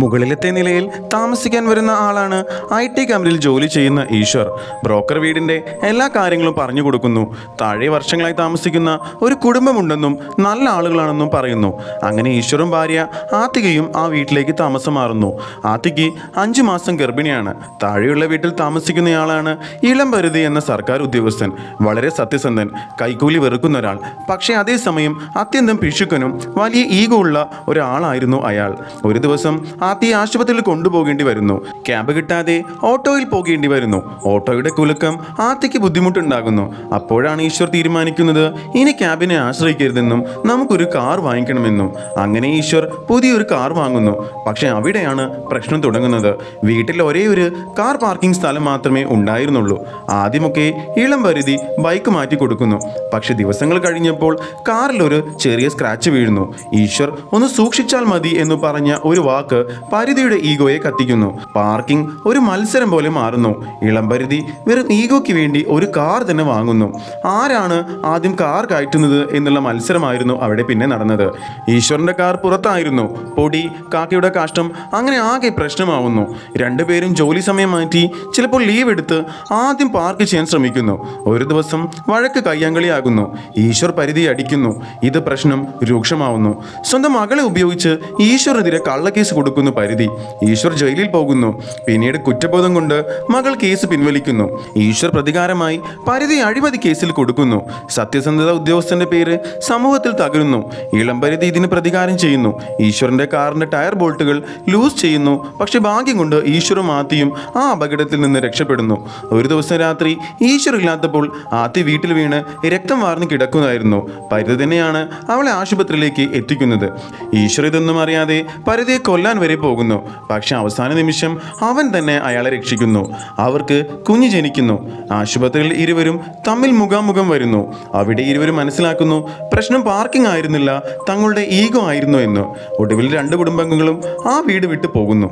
മുകളിലത്തെ നിലയിൽ താമസിക്കാൻ വരുന്ന ആളാണ് IT കമ്പനിയിൽ ജോലി ചെയ്യുന്ന ഈശ്വർ. ബ്രോക്കർ വീടിൻ്റെ എല്ലാ കാര്യങ്ങളും പറഞ്ഞു കൊടുക്കുന്നു. താഴെ വർഷങ്ങളായി താമസിക്കുന്ന ഒരു കുടുംബമുണ്ടെന്നും നല്ല ആളുകളാണെന്നും പറയുന്നു. അങ്ങനെ ഈശ്വറും ഭാര്യ ആത്തികയും ആ വീട്ടിലേക്ക് താമസം മാറുന്നു. ആത്തിക്ക് 5 മാസം ഗർഭിണിയാണ്. താഴെയുള്ള വീട്ടിൽ താമസിക്കുന്നയാളാണ് ഇളം പരിധി എന്ന സർക്കാർ ഉദ്യോഗസ്ഥൻ. വളരെ സത്യസന്ധൻ, കൈക്കൂലി വെറുക്കുന്ന ഒരാൾ. പക്ഷേ അതേസമയം അത്യന്തം പിശുക്കനും വലിയ ഈഗോ ഉള്ള ഒരാളായിരുന്നു അയാൾ. ഒരു ദിവസം ആത്തിയെ ആശുപത്രിയിൽ കൊണ്ടുപോകേണ്ടി വരുന്നു. ക്യാബ് കിട്ടാതെ ഓട്ടോയിൽ പോകേണ്ടി വരുന്നു. ഓട്ടോയുടെ കുലുക്കം ആത്തിക്ക് ബുദ്ധിമുട്ടുണ്ടാകുന്നു. അപ്പോഴാണ് ഈശ്വർ തീരുമാനിക്കുന്നത് ഇനി ക്യാബിനെ ആശ്രയിക്കരുതെന്നും നമുക്കൊരു കാർ വാങ്ങിക്കണമെന്നും. അങ്ങനെ ഈശ്വർ പുതിയൊരു കാർ വാങ്ങുന്നു. പക്ഷെ അവിടെയാണ് പ്രശ്നം തുടങ്ങുന്നത്. വീട്ടിൽ ഒരേ ഒരു കാർ പാർക്കിംഗ് സ്ഥലം മാത്രമേ ഉണ്ടായിരുന്നുള്ളൂ. ആദ്യമൊക്കെ ഇളം പരിധി ബൈക്ക് മാറ്റി കൊടുക്കുന്നു. പക്ഷെ ദിവസങ്ങൾ കഴിഞ്ഞപ്പോൾ കാറിലൊരു ചെറിയ സ്ക്രാച്ച് വീഴുന്നു. ഈശ്വർ ഒന്ന് സൂക്ഷിച്ചാൽ മതി എന്ന് പറഞ്ഞ ഒരു വാക്ക് പരിധിയുടെ ഈഗോയെ കത്തിക്കുന്നു. പാർക്കിംഗ് ഒരു മത്സരം പോലെ മാറുന്നു. ഇളം പരിധി വെറും ഈഗോയ്ക്ക് വേണ്ടി ഒരു കാർ തന്നെ വാങ്ങുന്നു. ആരാണ് ആദ്യം കാർ കയറ്റുന്നത് എന്നുള്ള മത്സരമായിരുന്നു അവിടെ പിന്നെ നടന്നത്. ഈശ്വറിന്റെ കാർ പുറത്തായിരുന്നു. പൊടി, കാക്കയുടെ കാഷ്ടം, അങ്ങനെ ആകെ പ്രശ്നമാവുന്നു. രണ്ടുപേരും ജോലി സമയം മാറ്റി ചിലപ്പോൾ ലീവ് എടുത്ത് ആദ്യം പാർക്ക് ചെയ്യാൻ ശ്രമിക്കുന്നു. ഒരു ദിവസം വഴക്ക് കയ്യാങ്കളിയാകുന്നു. ഈശ്വർ പരിധി അടിക്കുന്നു. ഇത് പ്രശ്നം രൂക്ഷമാവുന്നു. സ്വന്തം മകളെ ഉപയോഗിച്ച് ഈശ്വറിനെതിരെ കള്ളക്കേസ് കൊടുക്കുന്നു പരിധി. ഈശ്വർ ജയിലിൽ പോകുന്നു. പിന്നീട് കുറ്റബോധം കൊണ്ട് മകൾ കേസ് പിൻവലിക്കുന്നു. ഈശ്വർ പ്രതികാരമായി പരിധി അഴിമതി കേസിൽ കൊടുക്കുന്നു. സത്യസന്ധത ഉദ്യോഗസ്ഥന്റെ പേര് സമൂഹത്തിൽ തകരുന്നു. ഇളം പരിധി ഇതിന് പ്രതികാരം ചെയ്യുന്നു. ഈശ്വറിന്റെ കാറിന്റെ ടയർ ബോൾട്ടുകൾ ലൂസ് ചെയ്യുന്നു. പക്ഷെ ഭാഗ്യം കൊണ്ട് ഈശ്വറും ആത്തിയും ആ അപകടത്തിൽ നിന്ന് രക്ഷപ്പെടുന്നു. ഒരു ദിവസം രാത്രി ഈശ്വർ ഇല്ലാത്തപ്പോൾ ആത്തി വീട്ടിൽ വീണ് രക്തം വാർന്ന് കിടക്കുന്നതായിരുന്നു. പരിധി തന്നെയാണ് അവളെ ആശുപത്രിയിലേക്ക് എത്തിക്കുന്നത്. ഈശ്വർ ഇതൊന്നും അറിയാതെ പരിധിയെ കൊല്ലാൻ വരെ പോകുന്നു. പക്ഷെ അവസാന നിമിഷം അവൻ തന്നെ അയാളെ രക്ഷിക്കുന്നു. അവർക്ക് കുഞ്ഞ് ജനിക്കുന്നു. ആശുപത്രിയിൽ ഇരുവരും തമ്മിൽ മുഖാമുഖം വരുന്നു. അവിടെ ഇരുവരും മനസ്സിലാക്കുന്നു പ്രശ്നം പാർക്കിംഗ് ആയിരുന്നില്ല, തങ്ങളുടെ ഈഗോ ആയിരുന്നു എന്ന്. ഒടുവിൽ 2 കുടുംബാംഗങ്ങളും ആ വീട് വിട്ടു പോകുന്നു.